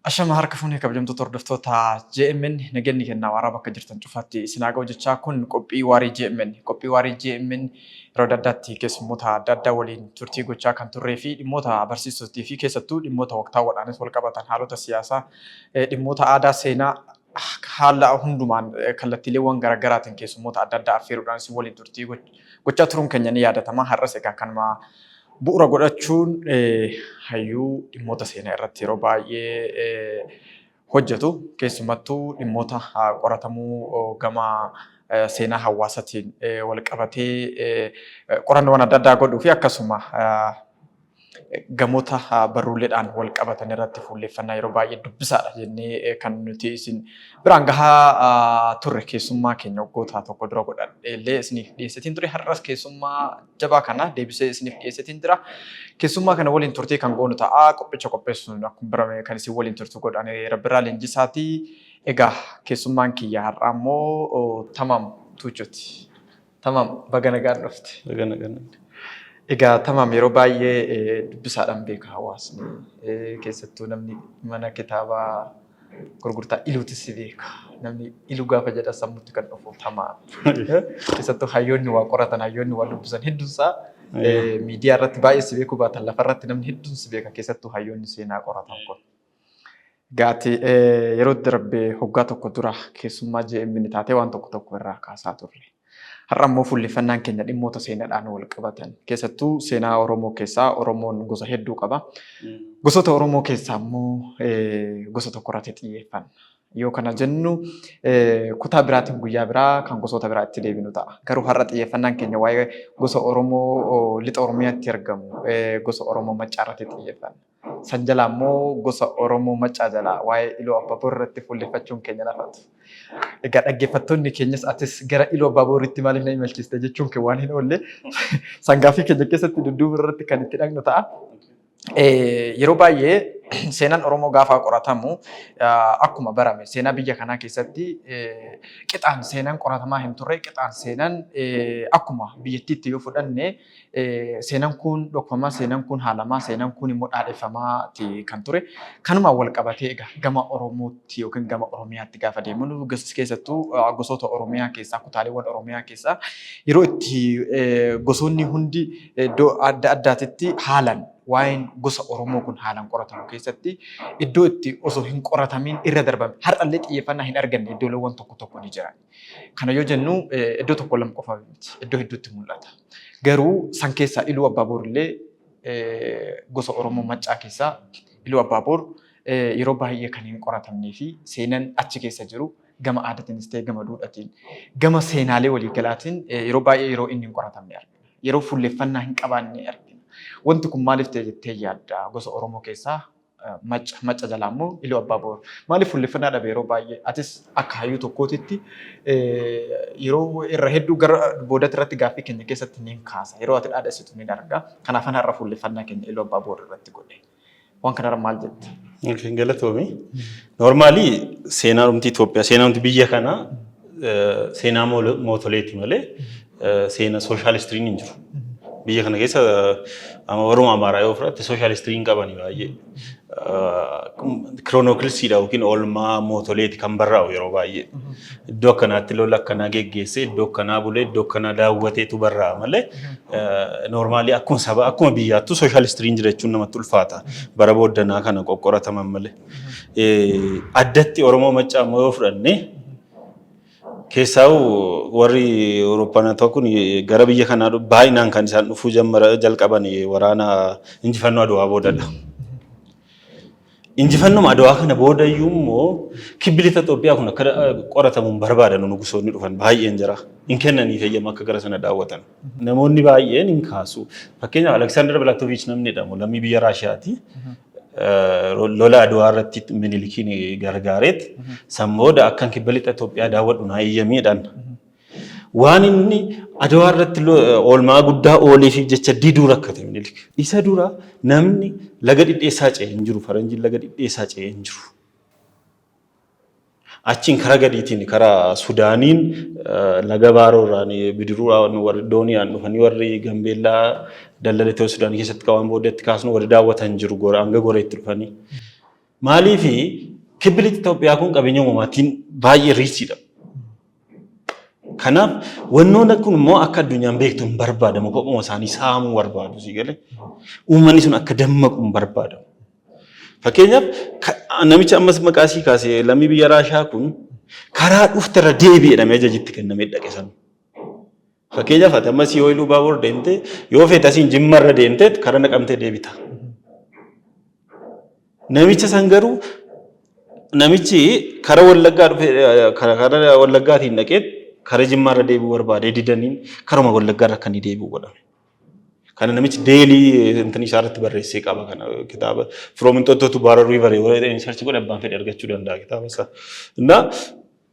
Ashama harka fuunee kabajamtoota hordoftoota JMN nageenya kennaa waraaba akka jirtan cufaatti isinaagaa hojjechaa kun qophii waarii JMN yeroo addaatti keessummoota adda addaa waliin turtii gochaa kan turree fi dhimmoota barsiisootii fi keessattuu dhimmoota waqtaawwadhaanis wal qabatan haalota siyaasaa dhimmoota aadaa seenaa haala hundumaan kallattiileewwan garaagaraatiin keessummoota adda addaa affeeruudhaan si waliin turtii gochaa turuun keenya ni yaadatama. Har'as egaa kanuma bu'uura godhachuun hayyuu dhimmoota seenaa irratti yeroo baay'ee hojjetu keessumattuu dhimmoota qoratamuu gama seenaa hawaasatiin wal qabatee qorannoowwan adda addaa godhuu fi akkasuma gamoota barruuleedhaan wal qabatan irratti fuulleeffannaa yeroo baay'ee dubbisaadha jennee kan nuti isin biraan gahaa turre keessummaa keenya waggoota tokko dura godhadheellee isiniif dhiyeessetiin ture. Har'as keessummaa jabaa kana deebisee isiniif dhiyeessetiin jira. Keessummaa kana waliin turtii kan goonu ta'a. Qophicha qopheessuun akkuma birame kan isin waliin turtu godhan Rabbiraa Leenjisaatii. Egaa keessummaan kiyya har'aa immoo Tamam Tuuchooti. Tamam baga nagaan dhufte. Baga nagaan. Egaa Tamam yeroo baay'ee dubbisaadhaan beeka hawaasni keessattuu namni mana kitaabaa gurgurtaa iluutis beeka. Namni iluu gaafa jedha sammuutti kan dhufu Tamam. Keessattuu hayyoonni waa qoratan hayyoonni waa dubbisan hedduunsaa miidiyaa irratti baay'ee si beekuu baatan lafarratti namni hedduun si beeka keessattuu hayyoonni seenaa qoratan kun. Gaati yeroo darbee hoggaa tokko dura keessummaa JMN taatee waan tokko irraa kaasaa turre. Har'a immoo fuulleffannaan keenya dhimmoota seenaadhaan wal qabatan. Keessattuu seenaa Oromoo keessaa Oromoon gosa hedduu qaba. Gosoota Oromoo keessaa immoo gosa tokko irratti xiyyeeffanna. Yoo kana jennu kutaa biraatiin guyyaa biraa kan gosoota biraatti deebinu ta'a. Garuu har'a xiyyeeffannaan keenya waa'ee gosa Oromoo lixa Oromiyaatti argamu gosa Oromoo Maccaa irratti xiyyeeffanna. San jalaa immoo gosa Oromoo Maccaa jalaa waa'ee Iluu Abbaaboor irratti fuulleffachuun keenya lafatu. Egaa dhaggeeffattoonni keenyas atis gara Iluu Abbaaboritti maaliif na imalchiste jechuun kee waan hin oolle sangaafii keenya keessatti dudduuba irratti kan itti dhaqnu ta'a. Yeroo baay'ee seenaan Oromoo gaafa qoratamu akkuma barame seenaa biyya kanaa keessatti qixaan seenaan qoratamaa hin turre qixaan seenaan akkuma biyyattiitti yoo fudhanne seenaan kun dhokfamaa seenaan kun haalamaa seenaan kun immoo dhaadheeffamaa kan ture kanumaan wal qabatee egaa gama Oromootti yookiin gama Oromiyaatti gaafa deemnu keessattuu gosoota Oromiyaa keessaa kutaaleewwan Oromiyaa keessaa yeroo itti gosoonni hundi iddoo adda addaatitti haalan waa'een gosa Oromoo kun haalaan qoratamu keessatti iddoo itti osoo hin qoratamin irra darbame har'allee xiyyeeffannaa hin arganne iddoowwan tokko ni jiran. Kana yoo jennu iddoo tokko lama qofa miti iddoo hedduutti mul'ata. Garuu san keessaa Iluu Abbaaboor illee gosa Oromoo Maccaa keessaa Iluu Abbaaboor yeroo baay'ee kan hin qoratamnee fi seenaan achi keessa jiru gama aadaatiinis ta'e gama duudhaatiin gama seenaalee waliigalaatiin yeroo baay'ee yeroo inni hin qoratamne argina. Yeroo fuulleffannaa hin qabaanne argina. Wanti kun maaliif ta'e jettee yaadda gosa Oromoo keessaa Macca jalaa immoo Iluu Abbaaboor maaliif fuulleffannaa dhabe yeroo baay'ee atis akka hayyuu tokkootitti yeroo irra hedduu gara boodatti irratti gaaffii keenya keessatti ni kaasa yeroo ati dhaadhessitu ni arga kanaaf har'a fuulleffannaa keenya Iluu Abbaaboor irratti godhe waan kanarra maal jette? Galatoomi. Normaalii seenaa dhumti Itoophiyaa seenaa dhumti biyya kanaa seenaa mootoleeti malee seenaa sooshaalistirii hin jiru. Biyya kana keessa Oromoo Amaaraa yoo fudhatte sooshaalistirii hin qabani baay'ee. Kiroonokilsiidha yookiin oolmaa mootoleeti kan barraa'u yeroo baay'ee. Iddoo akkanaatti lola akkanaa geggeessee iddoo akkanaa bulee iddoo akkanaa daawwateetu barraa'a malee noormaalii akkuma saba akkuma biyyaattu sooshaalistirii jira jechuun namatti ulfaata. Bara booddanaa kana qoqqorataman malee. Addatti Oromoo Maccaa yoo fudhanne keessaa warri Awurooppaa kun gara biyya kanaa baay'inaan kan isaan dhufuu jalqaban waraana injifannoo Adwaa boodadha. Injifannoo Adwaa kana booda iyyuu immoo kibbi lixa Itoophiyaa kun akka qoratamuun barbaadan nugusoonni dhufan baay'een jira. Hin kennanii fayyama akka gara sana daawwatan. Namoonni baay'een hin kaasu. Fakkeenyaaf Aleksaandar Pilaatoviich namni jedhamu lammii biyya Raashiyaati. Lola Adwaa irratti Minilikiin gargaareet sammooda akkan kibba lixa Itoophiyaa daawwadhu naa eeyyamiidhaan. Waan inni Adwaa irratti oolmaa guddaa ooleef jecha diduu rakkate Minilik. Isa dura namni laga dhidheessaa ce'ee hin jiru faranjiin laga dhidheessaa ce'ee hin jiru. achiin karaa gadiitiin karaa Sudaaniin laga Baaroorraan bidiruu warri dooniyaan dhufanii warri Gambeellaa daldalatoo Sudaanii keessatti qaban boodatti kaasnu warri daawwatan jiru hanga goreetti dhufanii. Maaliif kibbiliti Itoophiyaa kun qabeenya uumamaatiin baay'ee riisiidha. Kanaaf wannoon kun immoo akka addunyaan beektu hin barbaadamu kophuma isaanii saamuu barbaadu si galee uummanni sun akka dammaqu hin barbaadamu. Fakkeenyaaf namicha ammas maqaa sii kaasee lammii biyya Raashaa kun karaa dhuftarra deebi'edhamee ajajitti kennamee dhaqe sana. Fakkeenyaaf ati ammas yoo iluu baabur deemte yoo feete asiin jimmarra deemte karaa naqamtee deebita. Namicha san garuu namichi karaa Wallaggaa dhufe karaa Wallaggaatiin dhaqee karaa jimmarra deebi'uu barbaade didaniin karuma Wallaggaarra kan deebi'u godhame. Kana namichi deelii intani isaarratti barreessee qaba kana kitaaba From Inxooxxoo to Baarar River yoo sarchi godhe abbaan fedhe argachuu danda'a kitaaba isaa. Innaa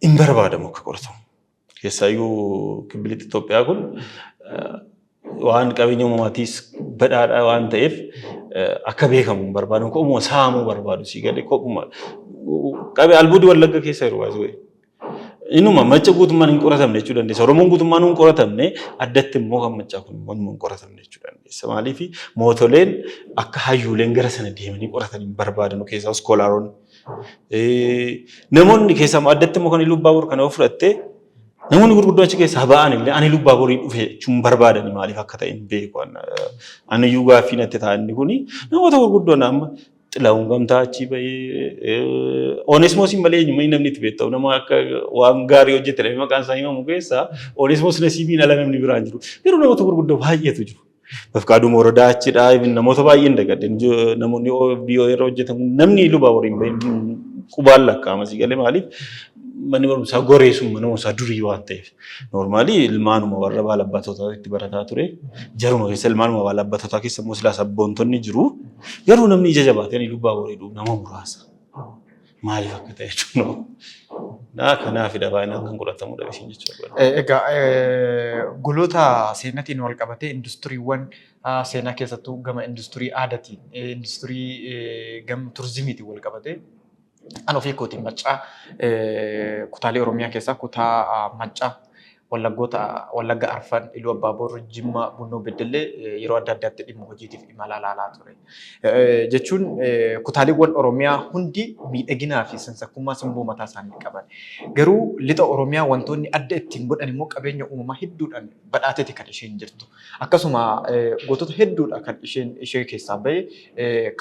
hin barbaadamu akka qoratamu. Keessaayyuu kibbiliti Itoophiyaa kun waan qabeenya uumamaatiis badhaadhaa waan ta'eef akka beekamu hin barbaadamu. Kophuma saamuu barbaadu si galee kophuma qabee albuudii Wallagga keessa yeroo baay'ee. Inuma macha guutummaan hin qoratamne jechuu dandeessa. Oromoon guutummaan hin qoratamne addatti immoo kan machaa kun waanuma hin qoratamne jechuu dandeessa. Maaliif mootoleen akka hayyuuleen gara sana deemanii qoratan hin barbaadan keessaa iskoolaaroonni. Namoonni keessaa addatti immoo kan Ilubbaabor kana fudhattee namoonni gurguddoo achi keessaa ba'an illee ani Ilubbaaborii dhufe jechuun barbaadan maaliif akka ta'e hin beeku. Ani iyyuu gaaffii natti ta'an kuni namoota gurguddoon amma Xilaawun Gamtaa achi bahee Oneesmoos malee eenyummaa namni itti beektamu nama akka waan gaarii hojjetame maqaan isaa himamu keessaa Oneesmoos nasiibiin ala namni biraan jiru. Yeroo namoota gurguddoo baay'eetu jiru. Bafqaaduu Mooradaa achidha namoota baay'een dagadde namoonni biyoo irra hojjetamu namni Ilubbaaborii qubaan lakkaa'ama si galee maaliif manni barumsaa goreessuun mana barumsaa durii waan ta'eef. Noormaali ilmaanuma warra baalabbatoota itti barataa ture. Jaruma keessa ilmaanuma baalabbatoota keessa immoo silaa sabboontonni jiru. Garuu namni ija jabaatanii Ilubbaaborii nama muraasa. Maaliif akka ta'e jechuudha. Kanaafidha baay'inaan kan godhatamu dhabisiin jechuudha. Egaa goloota seenaatiin wal qabatee industiriiwwan seenaa keessattuu gama industirii aadaatiin industirii gama turizimiitiin wal qabatee an ofii kootiin Maccaa kutaalee Oromiyaa keessaa kutaa Maccaa Wallagga Arfan Iluu Abbaaboor Jimma Bunnoo Beddellee yeroo adda addaatti dhimma hojiitiif imala laalaa ture. Jechuun kutaaleewwan Oromiyaa hundi miidhaginaa fi sansakkummaa simboo mataa isaanii qaban. Garuu lixa Oromiyaa wantoonni adda ittiin godhan immoo qabeenya uumamaa hedduudhaan badhaateeti kan isheen jirtu. Akkasuma gootota hedduudha kan ishee keessaa bahe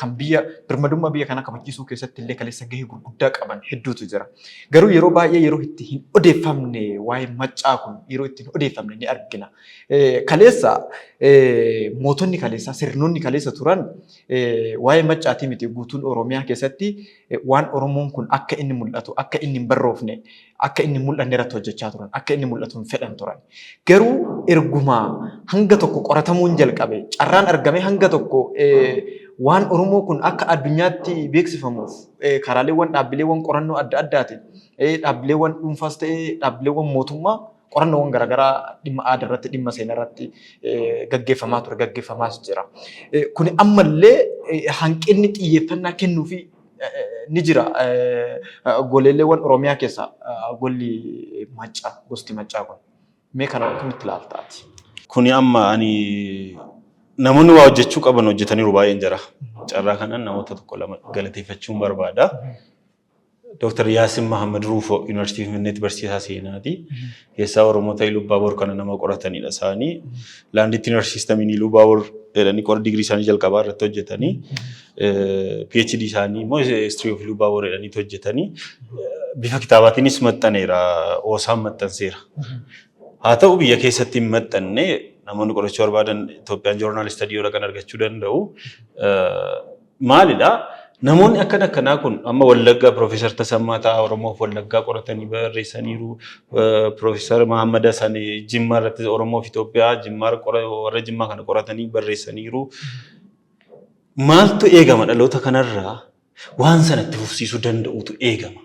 kan birmadummaa biyya kanaa kabachiisuu keessatti illee kaleessa gahee gurguddaa qaban hedduutu jira. Garuu yeroo baay'ee yeroo itti hin odeeffamne waa'ee Maccaa kun yeroo ittiin odeeffamne ni argina. Kaleessa mootonni kaleessa sirnoonni kaleessa turan waa'ee Maccaatii miti guutuun Oromiyaa keessatti waan Oromoon kun akka inni mul'atu akka inni hin barroofne akka inni mul'anne irratti hojjechaa turan akka inni mul'atu hin fedhan turan. Garuu erguma hanga tokko qoratamuun jalqabe carraan argame hanga tokko waan Oromoo kun akka addunyaatti beeksifamuuf karaaleewwan dhaabbileewwan qorannoo adda addaatiin dhaabbileewwan dhuunfaas ta'ee dhaabbileewwan mootummaa qorannoowwan garaagaraa dhimma aadaa irratti dhimma seenaa irratti gaggeeffamaa ture gaggeeffamaas jira. Kun ammallee hanqinni xiyyeeffannaa kennuufi ni jira. Goleelleewwan Oromiyaa keessaa golli Maccaa gosti Maccaa kun mee kana akkamitti ilaaltaati? Kuni amma ani namoonni waa hojjechuu qaban hojjetaniiru baay'een jira. Carraa kanaan namoota tokko lama galateeffachuun barbaada. Dr. Yaasin Mahammad Ruufoo Yuunivarsiitii Finfinneetti barsiisaa seenaati. Keessaa Oromoota Ilubbaaboor kana nama qoratanidha isaanii. Laandii Tiinar Siistamiin Ilubbaaboor jedhanii qora digirii isaanii jalqabaa irratti hojjetanii PhD isaanii immoo History of Ilubbaaboor jedhanii hojjetanii bifa kitaabaatiinis maxxaneera oosaan maxxanseera. Haa ta'u biyya keessatti hin maxxanne namoonni qorachuu barbaadan Itoophiyaan Joornaal Istadiyoodha kan argachuu danda'u. Maalidhaa? Namoonni akkanaa kun amma Wallaggaa Profeesar Tasammaa Ta'a Oromoof Wallaggaa qoratanii barreessaniiru. Profeesar Mahammad Hasan Jimmaa irratti Oromoof Itoophiyaa warra Jimmaa kana qoratanii barreessaniiru. Maaltu eegama dhaloota kanarraa waan sanatti fufsiisuu danda'utu eegama.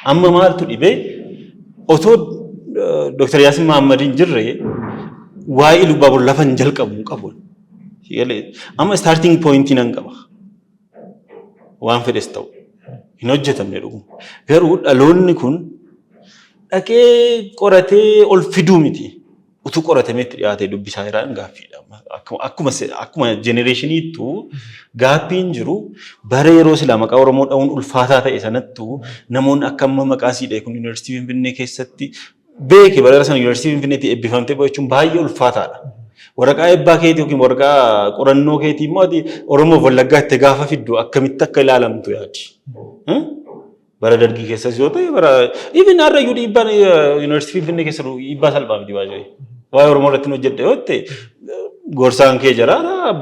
Amma maaltu dhibee otoo Dr. Yaasin Mahammad hin jirre waa'ee Ilubbaaboor lafa hin jalqabu hin qabu. Amma starting point nan qaba. Waan fedhes ta'u hin hojjetamne dhuguma. Garuu dhaloonni kun dhaqee qoratee ol fiduu miti. Utuu qoratameetti dhiyaatee dubbisaa jiraan gaaffiidha. Akkuma jenereeshiniittuu gaaffiin jiru bara yeroo silaa maqaa Oromoo dha'uun ulfaataa ta'e sanattuu namoonni akka amma maqaa siidhee kun yuunivarsiitii Finfinnee keessatti beeke bara sana yuunivarsiitii Finfinneetti eebbifamtee bahuun baay'ee ulfaataadha. Waraqaa eebbaa keetii yookiin waraqaa qorannoo keetii immoo Oromoof Wallaggaa itti gaafa fiddu akkamitti akka ilaalamtu yaadi. Bara dargii keessas yoo ta'e bara even har'ayyuu dhiibbaan yuunivarsiitii Finfinnee keessa dhiibbaa salphaa miti baay'ee. Waa'ee Oromoo irratti hojjedhe yoo ta'e gorsaan kee jiraadha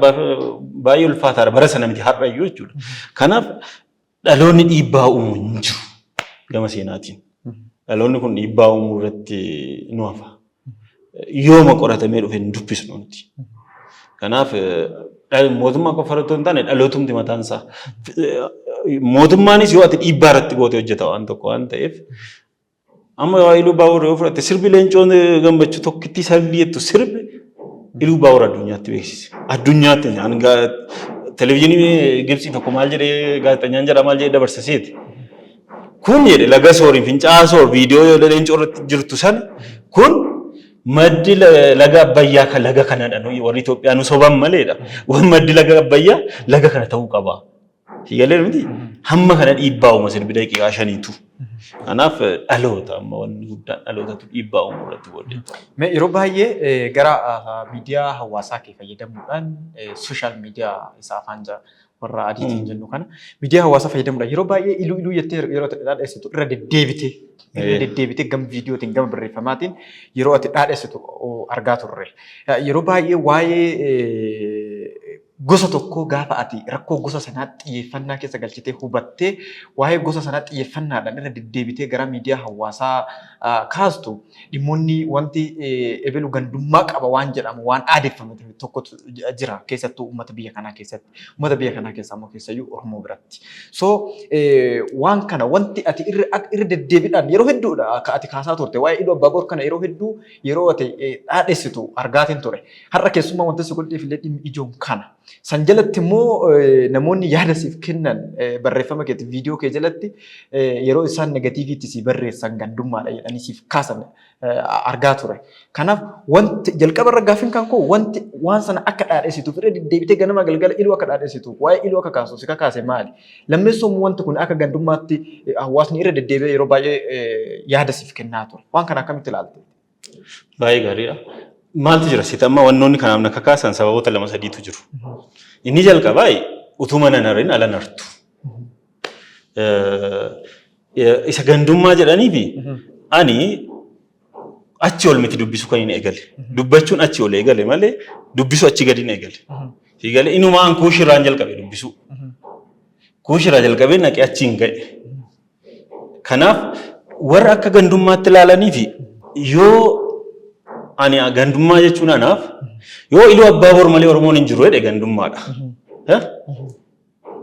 baay'ee ulfaataadha bara sana miti har'ayyuu jechuudha. Kanaaf dhaloonni dhiibbaa uumuu hin jiru gama seenaatiin. Dhaloonni kun dhiibbaa uumuu irratti nu hafa. Yooma qoratamee dhufe hin dubbisnu nuti. Kanaaf mootummaa qofa irratti hin taane dhalootumti mataan isaa. Mootummaanis yoo ati dhiibbaa irratti goote hojjeta waan tokko waan ta'eef amma waa Iluu Baawur yoo fudhatte sirbi Leencoon Gammachuu tokkitti sirbi jettu sirbi Iluu Baawur addunyaatti beeksise. Addunyaatti televezyiinii Gibsii tokko maal jedhee gaazexeessaan jedha maal jedhee dabarsaseeti. Kun jedhe laga soorii fincaasoo viidiyoo Leencoo irratti jirtu sana kun maddi laga Abbayyaa kan laga kanadha warri Itoophiyaa nu soban maleedha. Waan maddi laga Abbayyaa laga kana ta'uu qaba. Sigalee miti hamma kana dhiibbaa uuma sirbi daqiiqaa shaniitu. Kanaaf dhaloota amma wanni guddaan dhalootatu dhiibbaa uumuu irratti boodde. Yeroo baay'ee gara miidiyaa hawaasaa kee fayyadamuudhaan sooshaal miidiyaa isaa afaan warra adiitiin jennu kana miidiyaa hawaasaa fayyadamuudhaan yeroo baay'ee iluu jettee yeroo dhaadheessitu irra deddeebitee gama viidiyootiin gama barreeffamaatiin yeroo ati dhaadheessitu argaa turre. Yeroo baay'ee waa'ee gosa tokko gaafa ati rakkoo gosa sanaa xiyyeeffannaa keessa galchitee hubattee waa'ee gosa sanaa xiyyeeffannaadhaan irra deddeebitee gara miidiyaa hawaasaa kaastu dhimmoonni wanti ebelu gandummaa qaba waan jedhamu waan aadeffame tokkotu jira keessattuu uummata biyya kanaa keessatti uummata biyya kanaa keessaa immoo keessayyuu Oromoo biratti. So waan kana wanti ati irra deddeebiidhaan yeroo hedduudha akka ati kaasaa turte waa'ee Iluu Abbaaboor kana yeroo hedduu yeroo ati dhaadheessitu argaatiin ture. Har'a keessumaa wanti si godheef illee dhimmi ijoon kana. San jalatti immoo namoonni yaada siif kennan barreeffama keetti viidiyoo kee jalatti yeroo isaan negatiiviitti si barreessan gandummaadha jedhanii siif kaasan argaa ture. Kanaaf wanti jalqaba irra gaaffiin kan koo wanti waan sana akka dhaadheessituuf irra deddeebitee ganama galgala Iluu akka dhaadheessituuf waa'ee Iluu akka kaasu si kakaase maali? Lammeessoon wanti kun akka gandummaatti hawaasni irra deddeebi'ee yeroo baay'ee yaada siif kennaa ture. Waan kana akkamitti ilaalte? Baay'ee gaariidha. Maaltu jira sitti amma wannoonni kanaaf na kakaasan sababoota lama sadiitu jiru. Inni jalqabaa utuu mana narreen ala nartu. Isa gandummaa jedhaniifi ani achi ol miti dubbisu kan hin eegale. Dubbachuun achi ol eegale malee dubbisu achi gadi hin eegale. Eegale inumaan kuushirraan jalqabe dubbisu. Kuushirraa jalqabee naqee achi hin ga'e. Kanaaf warra akka gandummaatti ilaalaniifi yoo ani gandummaa jechuun anaaf yoo Iluu Abbaaboor malee Oromoon hin jiru jedhe gandummaadha.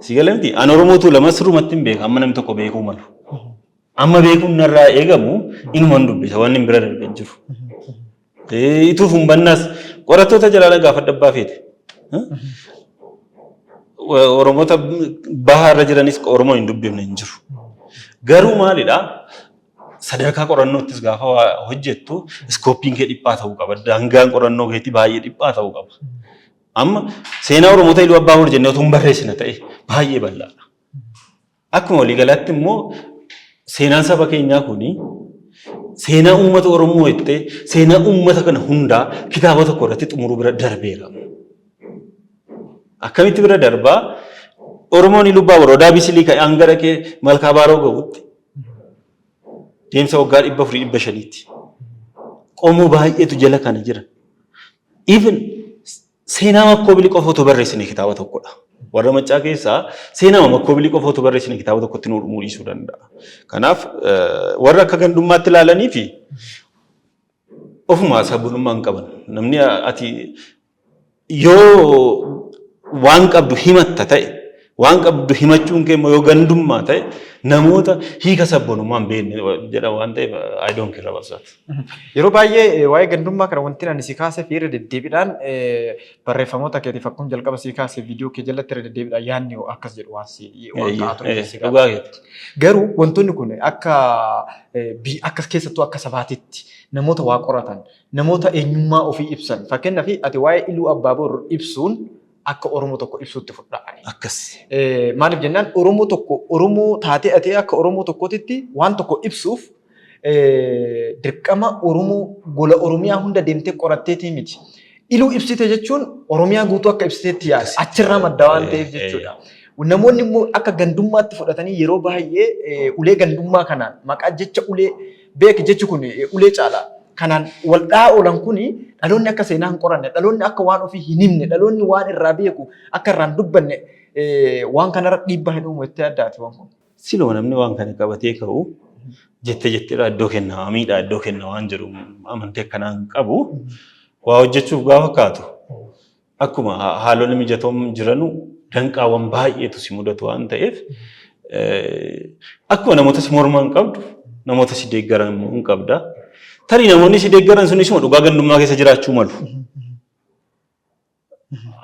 Sigalee miti an Oromootu lama sirrumatti hin beeku amma namni tokko beekuu malu. Amma beekuun narraa eegamu inumaan dubbisa waan hin bira darbee jiru. Ituuf humbannaas qorattoota jalaa gaafadha abbaa feete. Oromoota bahaa irra jiranis Oromoon hin dubbifne hin jiru. Garuu maalidhaa? Sadarkaa qorannoottis gaafa hojjettu iskooppiin kee dhiphaa ta'uu qaba. Daangaan qorannoo keetii baay'ee dhiphaa ta'uu qaba. Amma seenaa Oromoota Iluu Abbaaboor jennee otoo hin barreessine ta'e baay'ee bal'aadha. Akkuma waliigalaatti immoo seenaan saba keenyaa kuni seenaa uummata Oromoo jettee seenaa uummata kana hundaa kitaaba tokko irratti xumuruu bira darbeera. Akkamitti bira darbaa Oromoon Iluu Abbaaboor odaa bisilii ka'ee hanga dhaqee malkaa baaroo ga'utti deemsa waggaa 400-500tti. Qomoo baay'eetu jala kana jira. Even seenaa Makkoobilii qofa otoo barreessine kitaaba tokkodha. Warra Maccaa keessaa seenaa Makkoobilii qofa otoo barreessine kitaaba tokkotti nu dhiisuu danda'a. Kanaaf warra akka gandummaatti ilaalanii fi ofumaa sabboonummaa hin qaban. Namni ati yoo waan qabdu himatta ta'e waan qabdu himachuun kee yoo gandummaa ta'e namoota hiika sabboonummaan beekne jedha waan ta'eef I don't care about that. Yeroo baay'ee waa'ee gandummaa kana wanti ani si kaasee fi irra deddeebiidhaan barreeffamoota keetiif akkuma jalqaba si kaasee viidiyoo kee jalatti irra deddeebiidhaan yaadni akkas jedhu waan kaa'atu garuu wantoonni kun akka keessattuu akka sabaatitti namoota waa qoratan namoota eenyummaa ofii ibsan fakkeenyaaf ati waa'ee Iluu Abbaaboor ibsuun akka Oromoo tokko ibsuutti fudhadhaani. Akkas. Maaliif jennaan Oromoo taatee ati akka Oromoo tokkootitti waan tokko ibsuuf dirqama Oromoo gola Oromiyaa hunda deemtee qoratteetii miti. Iluu ibsite jechuun Oromiyaa guutuu akka ibsiteetti yaada. Achirraa madda waan ta'eef jechuudha. Namoonni immoo akka gandummaatti fudhatanii yeroo baay'ee ulee gandummaa kanaan maqaa jecha ulee beek jechi kun ulee caalaa. Kanaan waldhaa oolan kuni dhaloonni akka seenaa hin qoranne, dhaloonni akka waan ofii hin himne, dhaloonni waan irraa beeku akka irraa hin dubbanne waan kanarra dhiibbaa hin uumu jettee addaati waan kun. Siloo namni waan kana qabatee ka'u jetteedha iddoo kennaa miidhaa iddoo kennaa waan jedhu amantii akkanaan qabu waa hojjechuuf gaafa kaatu akkuma haalonni mijatoon jiranu danqaawwan baay'eetu si mudatu waan ta'eef akkuma namoota si mormaa hin qabdu namoota si deeggaran hin qabda. Tarii namoonni si deeggaran sunis dhugaa gandummaa keessa jiraachuu malu.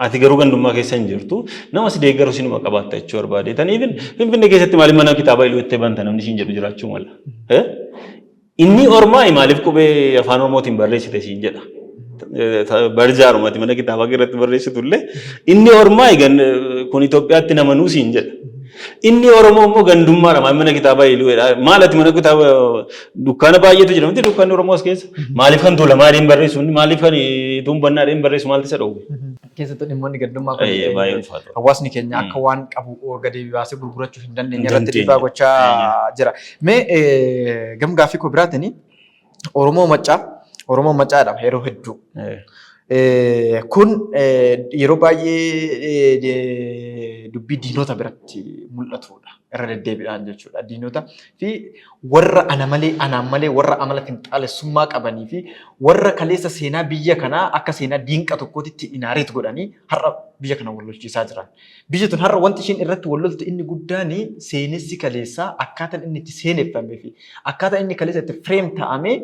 Ati garuu gandummaa keessa hin jirtu nama si deeggaru sinuma qabaatta jechuu barbaade. Taniifin Finfinnee keessatti maaliif mana kitaabaa Iluu itti banta namni siin jedhu jiraachuu mala. Inni ormaa maaliif qubee afaan Oromootiin barreessite siin jedha. Barjaarumaati mana kitaabaa irratti barreessitullee inni ormaa kun Itoophiyaatti nama nuu siin jedha. Inni Oromoo immoo gandummaadha mana kitaabaa Iluudha. Maalati mana kitaabaa dukkaana baay'eetu jira. Wanti dukkaanni Oromoos keessa maaliif kan tola maaliin barreessu maaliif kan tuumbannaadhaan barreessu maalti isa dhowwe. Keessattuu dhimmoonni gandummaa kun hawaasni keenya akka waan qabu gadi baasee gurgurachuu hin dandeenye irratti dhiibbaa gochaa jira. Mee gamgaaffii koo biraatiin Oromoo Maccaadha yeroo hedduu. Kun yeroo baay'ee dubbii diinota biratti mul'atudha. Irra deddeebiidhaan jechuudha. Diinota fi warra anaan malee warra amala finxaalessummaa qabanii fi warra kaleessa seenaa biyya kanaa akka seenaa diinqa tokkootitti inaareet godhanii har'a biyya kana wal lolchiisaa jiran. Biyyi tun har'a wanti ishiin irratti wal loltu inni guddaan seenessi kaleessaa akkaataan inni itti seeneffamee fi akkaataan inni kaleessa itti fireem ta'amee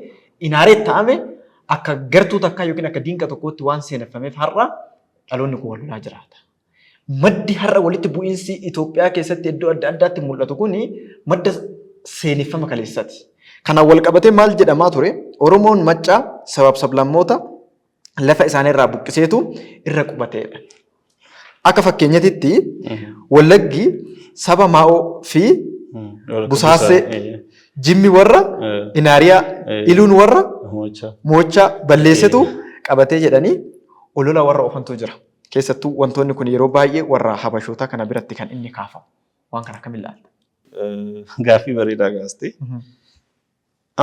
inaareet ta'ame akka gartuu takkaa yookiin akka diinqa tokkootti waan seeneffameef har'a dhaloonni kun wal lolaa jiraata. Maddi har'a walitti bu'iinsi Itoophiyaa keessatti iddoo adda addaatti mul'atu kuni madda seeneffama kaleessaati. Kanaan wal qabatee maal jedhamaa ture? Oromoon Maccaa sabab sablammoota lafa isaaniirraa buqqiseetu irra qubateedha. Akka fakkeenyatitti Wallaggi saba Maa'oo fi Busaasee Jimmi warra Inaariyaa Iluun warra Moochaa balleessetu qabatee jedhanii olola warra ofantu jira. Keessattuu wantoonni kun yeroo baay'ee warra Habashootaa kana biratti kan inni kaafamu. Waan kana akkamiin ilaalta? Gaaffii bareedaa gaastee.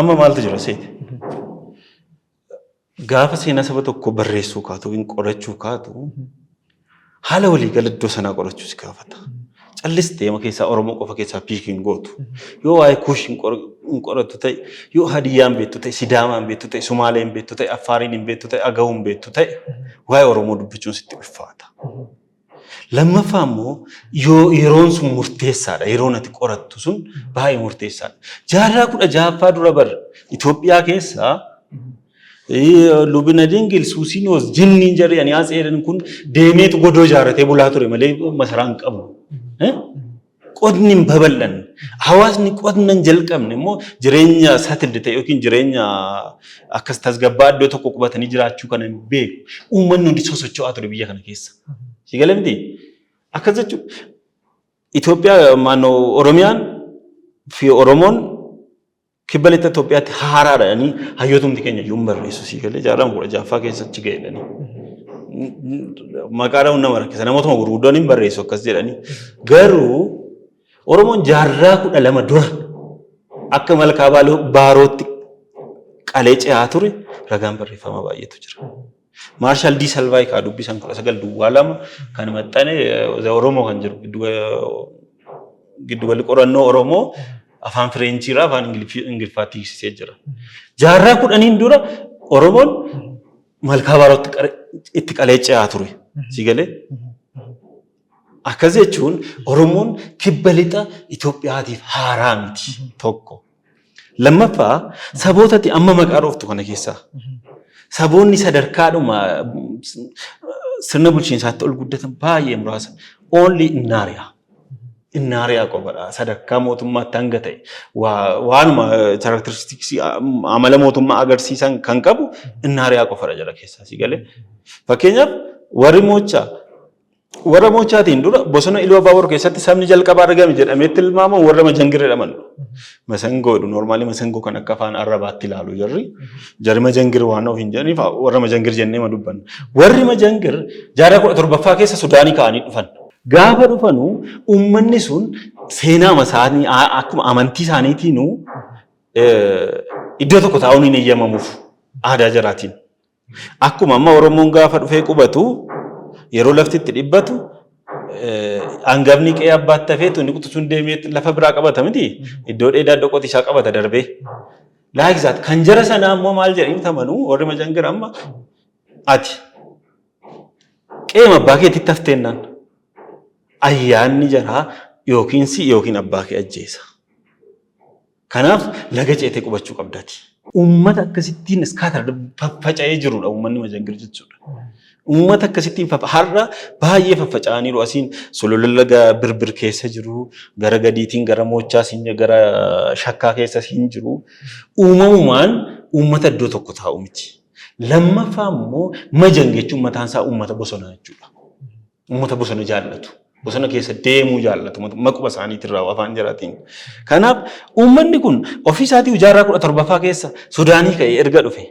Amma maaltu jira seeti? Gaafa seenaa saba tokko barreessuu kaatu, qorachuu kaatu, haala waliigala iddoo sanaa qorachuu si gaafata. Callistee ma keessaa Oromoo qofa keessaa piikiin gootu. Yoo waa'ee Kuush hin qoratu ta'e, yoo Hadiyyaan beektu ta'e, Sidaamaan beektu ta'e, Sumaaleen beektu ta'e, Affaariin hin beektu ta'e, Agawuun beektu ta'e, waa'ee Oromoo dubbichuun sitti ulfaata. Lammaffaa immoo yeroon sun murteessaadha. Yeroon ati qorattu sun baay'ee murteessaadha. Jaarraa 16ffaa dura bar Itoophiyaa keessaa Lubna Dingil Suusiinoos jinniin jarri ani as jedhan kun deemeetu godoo ijaarratee bulaa ture malee masaraan qabu. Qodni hin babal'an. Hawaasni qodnan jalqabne immoo jireenya satilde ta'e yookiin jireenya akkas tasgabbaa iddoo tokko qubatanii jiraachuu kana hin beeku. Uummanni hundi sosocho'aa ture biyya kana keessa. Si galee miti? Akkas jechuun Itoophiyaa maannoo Oromiyaan fi Oromoon kibba lixa Itoophiyaatti haaraadhaanii hayyootumti keenya iyyuu hin barreessu si galee jaarraa 16ffaa keessatti ga'edhanii. Maqaadhaan nama rakkisa namootuma gurguddoon hin barreessu akkas jedhanii. Garuu Oromoon jaarraa 12 dura akka malkaa baarootti qalee ce'aa ture ragaan barreeffama baay'eetu jira. Marshal D. Salvaa kaa dubbisan 19 kan maxxane Oromoo kan jiru giddu galli qorannoo Oromoo afaan Fireenchiirraa afaan Ingiliffaatti hiiksisee jira. Jaarraa 10 dura Oromoon malkaa baarootti itti qalee ce'aa ture. Si galee? Akkasii jechuun Oromoon kibba lixa Itoophiyaatiif haaraa miti tokko. Lammaffaa sabootatti amma maqaa dhooftu kana keessaa saboonni sadarkaadhuma sirna bulchiinsaatti ol guddatan baay'ee muraasa. Only Innaariyaa qofadha. Sadarkaa mootummaatti hanga ta'e waanuma characteristiksii amala mootummaa agarsiisan kan qabu Innaariyaa qofadha jala keessaa si galee. Fakkeenyaaf warra moochaatiin dura bosona Iluu Abbaa Boor keessatti sabni jalqaba argame jedhamee tilmaamamu warra Majangir jedhaman. Masangoodhu normaalii masangoo kan akka afaan arrabaatti ilaalu jarri Majangir waan of hin jedhaniif warra Majangir jennee ma dubbanna. Warri Majangir jaarraa 17ffaa keessa Sudaanii ka'anii dhufan. Gaafa dhufanu uummanni sun seenaa isaanii akkuma amantii isaaniitiin iddoo tokko taa'uun hin eeyyamamuuf aadaa jaraatiin. Akkuma amma Oromoon gaafa dhufee qubatu yeroo lafti itti dhibbatu hangafni qe'ee abbaatti hafeetu inni quxisuun deemee lafa biraa qabata miti iddoo dheedaa iddoo qotisaa qabata darbee. Laakisaat kan jara sanaa immoo maal jedhanii tamanuu warri Majangir amma ati qe'ee abbaa keetitti hafteennaan ayyaanni jaraa yookiin si yookiin abbaa kee ajjeesa. Kanaaf laga ceetee qubachuu qabdaati. Uummata akkasittiin iskaatar faffaca'ee jirudha uummanni Majangir jechuudha. Uummata akkasittiin har'a baay'ee faffaca'aniiru asiin sulula laga birbir keessa jiru gara gadiitiin gara moochaas gara shakkaa keessas hin jiru. Uumamumaan uummata iddoo tokko taa'u miti. Lammaffaa immoo Majang jechuun mataan isaa uummata bosonaa jechuudha. Uummata bosona jaallatu. Bosona keessa deemuu jaallatu maquma isaaniitirraa afaan jaraatiin. Kanaaf uummanni kun ofiisaatii jaarraa 17ffaa keessa Sudaanii ka'ee erga dhufe.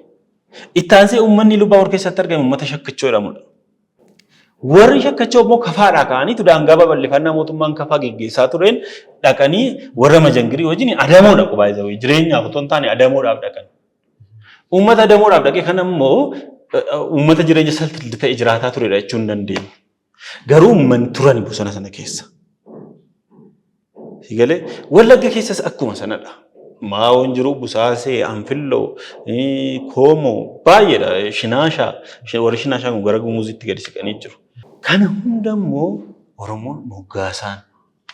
Ittaansee uummanni Iluu Abbaa Boor keessatti argame uummata shakkachoo jedhamudha. Warri shakkachoo immoo kafaadhaa ka'anii daangaa babal'ifannaa mootummaan kafaa geggeessaa tureen dhaqanii warra Majangirii wajjin adamoo dhaqu baay'ee jireenyaaf otoo hin taane adamoodhaaf dhaqan. Uummata adamoodhaaf dhaqe kana immoo uummata jireenya salphina ta'e jiraataa turedha jechuu hin dandeenyu. Garuu uummanni turan bosona sana keessa. Sigalee Wallagga keessas akkuma sanadha. Maawwan jiru Busaasee, Anfilloo, Koomoo baay'eedha. Shinaashaa warri Shinaashaa kun gara Gumuuzitti gadi siqanii jiru. Kana hunda immoo Oromoon moggaasaan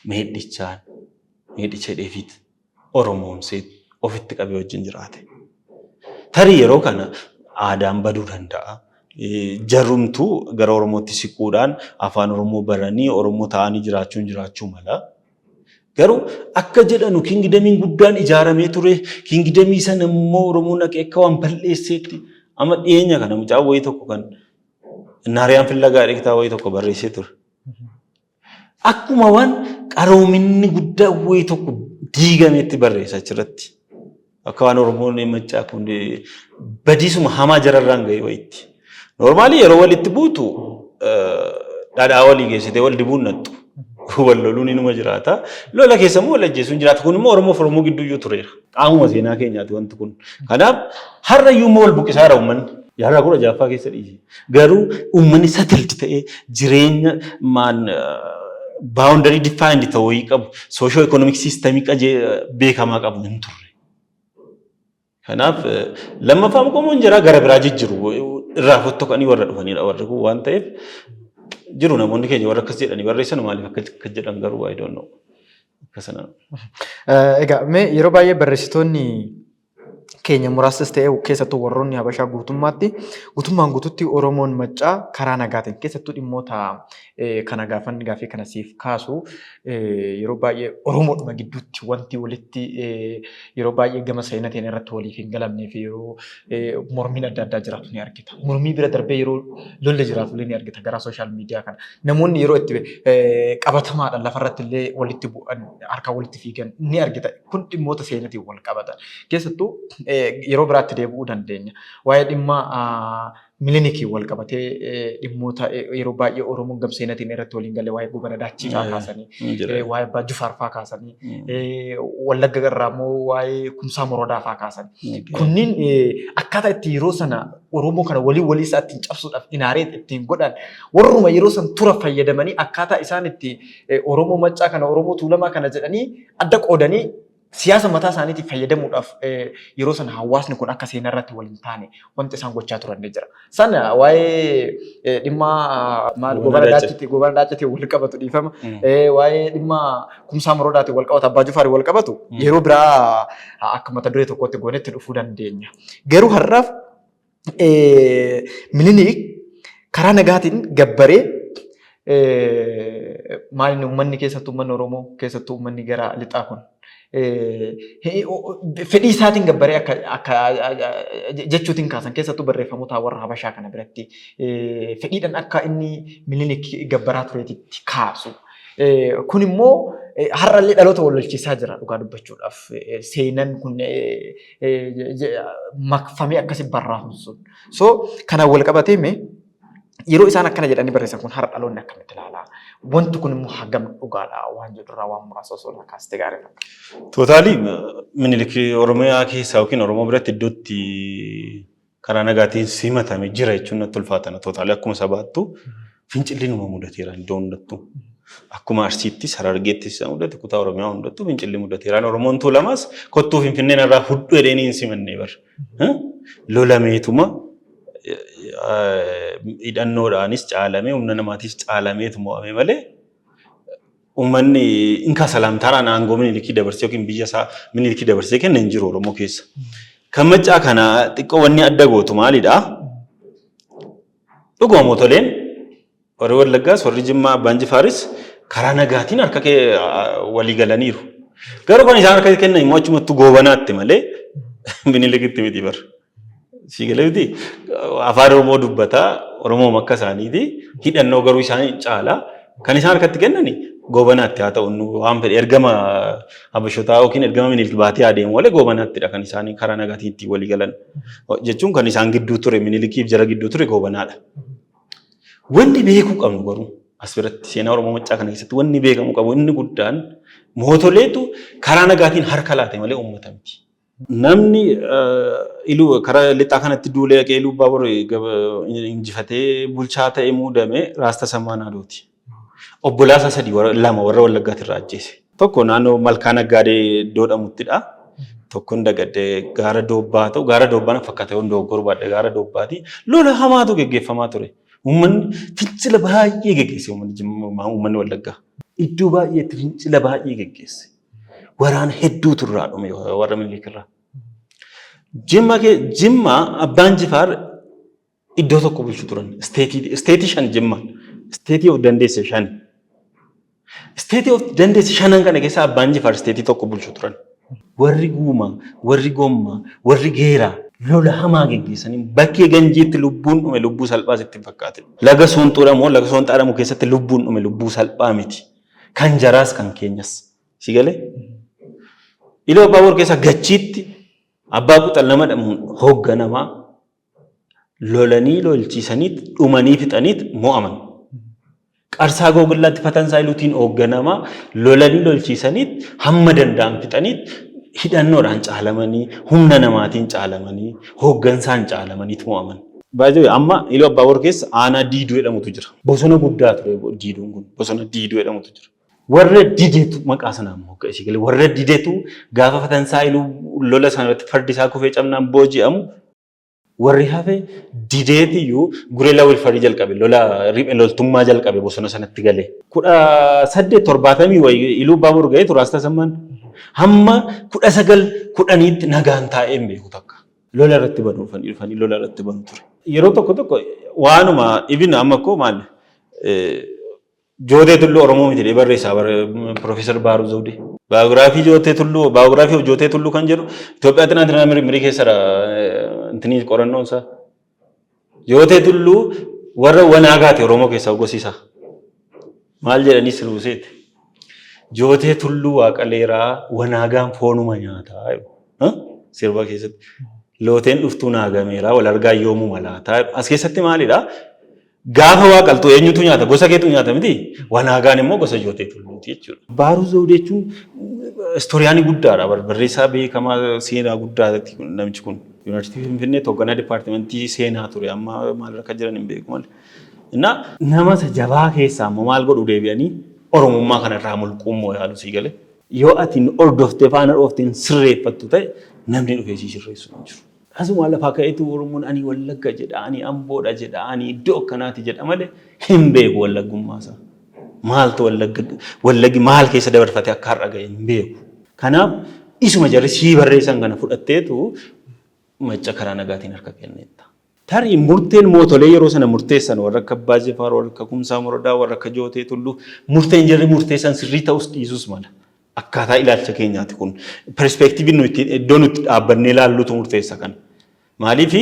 meedhicha dheefiit Oromoon ofitti qabee wajjin jiraate. Tarii yeroo kana aadaan baduu danda'a. Jarumtu gara Oromootti siquudhaan afaan Oromoo baranii Oromoo ta'anii jiraachuu mala. Garuu akka jedhanu kingdamiin guddaan ijaaramee ture kingdamii sana immoo Oromoon dhaqee akka waan balleesseetti amma dhiyeenya kana mucaa wayii tokko kan Innaariyaan Fillagaa Dheektaa wayii tokko barreessee ture. Akkuma waan qaroominni guddaa wayii tokko diigameetti barreessa achirratti. Akka waan Oromoon maccaa kun badiisuma hamaa jararraan ga'e wayitti. Normaalii yeroo walitti buutu dhadhaa walii geessitee wal dibuun nattu. Wal loluun inuma jiraata. Lola keessa immoo wal ajjeesuun jiraata. Kun immoo Oromoo gidduu iyyuu tureera. Qaamuma seenaa keenyaati wanti kun. Kanaaf har'a iyyuu immoo wal buqqisaa jira uummanni. Jaarraa 16ffaa keessa dhiise. Garuu uummanni satilti ta'ee jireenya boundary defined ta'uu qabu. Soosho economic systemii beekamaa qabu hin turre. Kanaaf lammaffaan qomoon jira gara biraa jijjiiru. Irraa fottokanii warra dhufanidha warri kun waan ta'eef jiru namoonni keenya warra akkas jedhanii barreessan maaliif akka jedhan garuu I don't know. Akkasana. Egaa yeroo baay'ee barreessitoonni keenya muraasas ta'e keessattuu warroonni Habashaa guutummaan guututti Oromoon maccaa karaa nagaatiin keessattuu dhimmoota kana gaafii kana siif kaasu yeroo baay'ee Oromoodhuma gidduutti wanti walitti yeroo baay'ee gama seenaatiin irratti waliif hin galamnee fi yeroo mormiin adda addaa jiraatu ni argita. Mormii bira darbee yeroo lolli jiraatu ni argita gara sooshaal miidiyaa kana. Namoonni yeroo itti qabatamaadhaan lafarratti illee walitti bu'an harka walitti fiigan ni argita. Kun dhimmoota seenaatiin wal qabatan. Keessattuu yeroo biraatti deebi'uu dandeenya. Waa'ee dhimma Milinikii wal qabatee dhimmoota yeroo baay'ee Oromoon gama seenaatiin irratti waliin galee waa'ee Gubana Daachii kaasanii, waa'ee Abbaa Jifaar fa'aa kaasanii, Wallagga irraa immoo waa'ee Kumsaa Morodaa fa'aa kaasanii. Kunniin akkaataa itti yeroo sana Oromoo kana walii isaatti cabsuudhaaf inaaree ittiin godhan warruma yeroo san tura fayyadamanii akkaataa isaan itti Oromoo maccaa kana Oromoo Tuulamaa kana jedhanii adda qoodanii siyaasa mataa isaaniitiif fayyadamuudhaaf yeroo sana hawaasni kun akka seenaa irratti waliin taane wanti isaan gochaa turan ni jira. Sana waa'ee dhimma maal gobara daacitii wal qabatu dhiifama. Waa'ee dhimma kumsaa moroodaatti wal qabatu abbaa Jifaarii wal qabatu yeroo biraa akka mata duree tokkotti goonetti dhufuu dandeenya. Garuu har'aaf Minilik karaa nagaatiin gabbaree maaliin uummanni keessattuu uummanni Oromoo keessattuu uummanni gara lixaa kun fedhii isaatiin gabbaree akka jechuutiin kaasan keessattuu barreeffamoota warra Habashaa kana biratti fedhiidhaan akka inni Minilik gabbaraa tureetitti kaasu. Kun immoo har'allee dhaloota wal lolchiisaa jira dhugaa dubbachuudhaaf. Seenaan kun makfamee akkasi barraa'u sun. So kanaan wal qabatee yeroo isaan akkana jedhanii barreessan kun har'a dhaloonni akkamitti ilaalaa? Wanti kun immoo hagam dhugaadha waan jedhurraa waan muraasa osoo na kaastee gaariidha. Tootaalii Minilik Oromiyaa keessaa yookiin Oromoo biratti iddootti karaa nagaatiin simatame jira jechuun natti ulfaatana. Tootaalii akkuma sabaattu fincilli numa mudateera iddoo hundattuu. Akkuma Arsiitti Harargeetti isa mudate kutaa Oromiyaa hundattuu fincilli mudateera. Oromoon tuulamaas kottuu Finfinneen irraa hudduu edeenii hin simannee bar. Lolameetuma hidhannoodhaanis caalamee humna namaatiis caalameetu mo'ame malee uummanni inka salaamtaadhaan aangoo Minilikii dabarsee yookiin biyya isaa Minilikii dabarsee kenna hin jiru Oromoo keessa. Kan maccaa kana xiqqoo wanni adda gootu maalidhaa? Dhuguma mootoleen warri Wallaggaas warri Jimmaa Abbaan Jifaaris karaa nagaatiin harka walii galaniiru. Garuu kan isaan harka kennan immoo achumattuu goobanaatti malee Minilikitti miti bara. Sigalatti afaan Oromoo dubbataa Oromoo akka isaaniiti hidhannoo garuu isaan caalaa kan isaan harkatti kennani goobanaatti haa ta'u waan fedhe ergama Habashotaa yookiin ergama Minilik baatee adeemu malee goobanaattidha kan isaan karaa nagaatiin itti walii galan jechuun kan isaan gidduu ture Minilikiif jara gidduu ture goobanaadha. Wanni beekuu qabnu garuu as biratti seenaa Oromoo maccaa kana keessatti wanni beekamuu qabu inni guddaan mootoleetu karaa nagaatiin harka laate malee uummata miti. Namni karaa lixaa kanatti duulee dhaqee Iluu Abbaabor injifatee bulchaa ta'ee muudame Raasta Sammaa Naadooti. Obbolaasa sadii lama warra Wallaggaatti irraa ajjeese. Tokko naannoo Malkaa Naggaadee iddoo jedhamuttidha. Tokkoon dagadee gaara Doobbaa ta'u gaara Doobbaan fakkaatee hundi gurbaadhe gaara Doobbaati. Lola hamaatu geggeeffamaa ture. Uummanni fincila baay'ee geggeesse uummanni Wallaggaa. Iddoo baay'eetti fincila baay'ee geggeesse. Waraana hedduu turraa dhume warra Minilik irraa. Jimma Abbaan Jifaar iddoo tokko bulchu turan. Isteetii shan Jimma. Isteetii of dandeesse shan. Isteetii of dandeesse shanan kana keessa Abbaan Jifaar isteetii tokko bulchu turan. Warri Guumaa, warri Gommaa, warri Geeraa lola hamaa geggeessanii bakkee Ganjiitti lubbuun dhume lubbuu salphaa sitti hin fakkaate. Laga Soonxuudhamoo laga Soonxaadhamoo keessatti lubbuun dhume lubbuu salphaa miti. Kan jaraas kan keenyas. Si galee? Iluu Abbaabor keessa gachiitti abbaa quxal nama dhamuun hoogganamaa lolanii lolchiisaniit dhumanii fixaniit mo'aman. Qarsaa Googillaatti Fatansaa Iluutiin hoogganamaa lolanii lolchiisaniit hamma danda'an fixaniit hidhannoodhaan caalamanii humna namaatiin caalamanii hooggansaan caalamaniit mo'aman. Baay'ee amma Iluu Abbaabor keessa aanaa Diiduu jedhamutu jira. Bosona guddaa ture Diiduun kun bosona Diiduu jedhamutu jira. Warra dideetu maqaa sanaan mogga'e si galee warra dideetu gaafa Fatansaa Iluu lola sanarratti fardi isaa kufee cabnaan booji'amu warri hafe dideetiyyuu guree lawil farii jalqabe lola riphee loltummaa jalqabe bosona sanatti galee 1870 Iluu Abbaabor ga'ee ture Raasta Sammaan hamma 1910tti nagaan taa'ee hin beeku takka lola irratti banuu dhufanii lola irratti banuu ture. Yeroo tokko waanuma ibina amma koo maal Jootee Tulluu Oromoo miti dee barreessaa Profeesar Baaruu Zawudee. Baayogiraafii Jootee Tulluu kan jedhu Itoophiyaatti naannoo mirii keessadha intini qorannoon isaa. Jootee Tulluu warra wanaagaati Oromoo keessaa gosiisa. Maal jedhanii sirbuuseeti. Jootee Tulluu Waaqaleeraa wanaagaan foonuma nyaataa sirba keessatti. Looteen dhuftuu naagameeraa wal argaa yoomuu malaataa as keessatti maalidhaa? Gaafa waaqaltuu eenyutu nyaata gosa keetu nyaata miti wanaagaan immoo gosa Jootee Tulluuti jechuudha. Baaruu Zawudee jechuun istooriyaanii guddaadha barreessaa beekamaa seenaa guddaati namichi kun yuunivarsiitii Finfinnee hoogganaa dipaartimentii seenaa ture amma maal akka jiran hin beeku malee. Nama jabaa keessaa immoo maal godhu deebi'anii Oromummaa kanarraa mulquummoo yaalu sii galee. yoo ati hordoftee faana dhoofteen sirreeffattu ta'e namni dhufee si sirreessu hin jiru. Asuma lafaa ka'eetu Oromoon ani Wallagga jedha, ani Amboodha jedha, ani iddoo akkanaati jedha malee hin beeku wallaggummaa. Maaltu Wallaggi maal keessa dabarfate akka har'a ga'e hin beeku. Kanaaf isuma jarri sii barreessan kana fudhatteetu macca karaa nagaatiin harka kenneetta. Tarii murteen mootolee yeroo sana murteessan warra akka Abbaa Jifaar, warra akka Kumsaa Morodaa, warra akka Jootee Tulluu murteen jarri murteessan sirrii ta'us dhiisus mala. Akkaataa ilaalcha keenyaati kun perspektiiviin nuti iddoo nuti dhaabbannee ilaallutu murteessa kan. Maaliif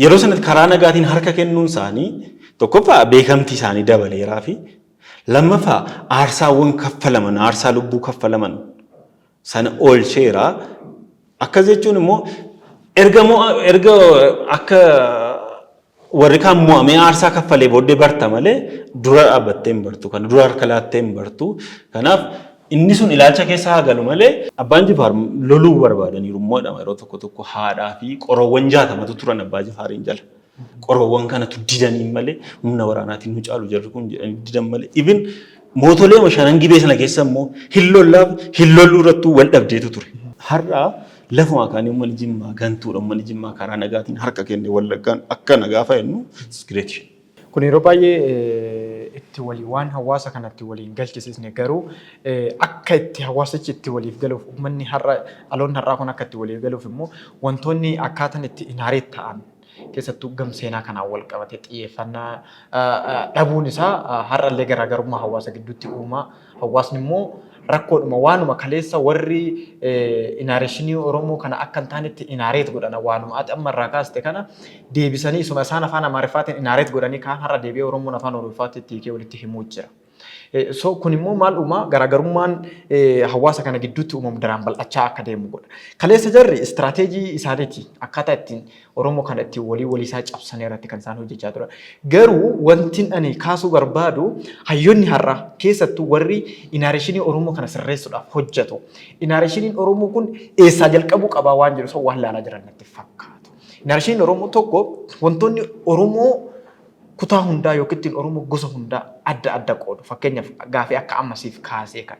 yeroo sanatti karaa nagaatiin harka kennuun isaanii tokkoffaa beekamtii isaanii dabaleeraa fi lammaffaa aarsaawwan kaffalaman, aarsaa lubbuu kaffalaman sana oolcheeraa. Akkas jechuun immoo erga akka warri kaan mo'amee aarsaa kaffalee booddee barta malee dura dhaabbattee hin bartu. Kana dura harka laattee hin bartu. Kanaaf inni sun ilaalcha keessa haa galu malee Abbaan Jifaar loluu barbaadaniiru immoodha. Yeroo tokko tokko haadhaa fi qoroowwan 60tu turan Abbaa Jifaariin jala. Qoroowwan kanatu didanii malee humna waraanaatiin nu caalu jarri kun jedhanii didan malee. Ibin mootolee shanan gibee sana keessa immoo hillolluu irrattuu wal dhabdeetu ture. Har'aa lafuma kaanii uummanni Jimmaa gantuudha. Uummanni Jimmaa karaa nagaatiin harka kenne Wallaggaan akka nagaa fayyadnu iskireeti. Kun yeroo baay'ee itti walii waan hawaasa kanatti waliin galchisiisne garuu akka itti hawaasichi itti waliif galuuf uummanni har'a dhaloonni har'aa kun akka itti waliif galuuf immoo wantoonni akkaataan itti inaareet ta'an keessattuu gamseenaa kanaan wal qabatee xiyyeeffannaa dhabuun isaa har'allee garaagarummaa hawaasa gidduutti uumaa. Hawaasni immoo rakkoodhuma waanuma kaleessa warri inaareeshinii Oromoo kana akka hin taanetti inaareet godhana waanuma ati amma irraa kaaste kana deebisanii isuma isaan afaan Amaariffaatiin inaareet godhanii kaan har'a deebi'ee Oromoon afaan Oromoofaatti hiikee walitti himuu jira. So kun immoo maal uumaa garaagarummaan hawaasa kana gidduutti uumamu daraan bal'achaa akka deemu godha. Kaleessa jarri istiraateejii isaaniiti akkaataa ittiin Oromoo kana ittiin walii isaa cabsanii irratti kan isaan hojjechaa turan. Garuu wanti ani kaasuu barbaadu hayyoonni har'a keessattuu warri inaareeshinii Oromoo kana sirreessuudhaaf hojjetu. Inaareeshiniin Oromoo kun eessaa jalqabuu qabaa waan jedhu waan ilaalaa jiran natti fakkaatu. Inaareeshiniin Oromoo tokko wantoonni Oromoo kutaa hundaa yookiin Oromoo gosa hundaa adda adda qoodu. Fakkeenyaaf gaafii akka ammasiif kaasee kan.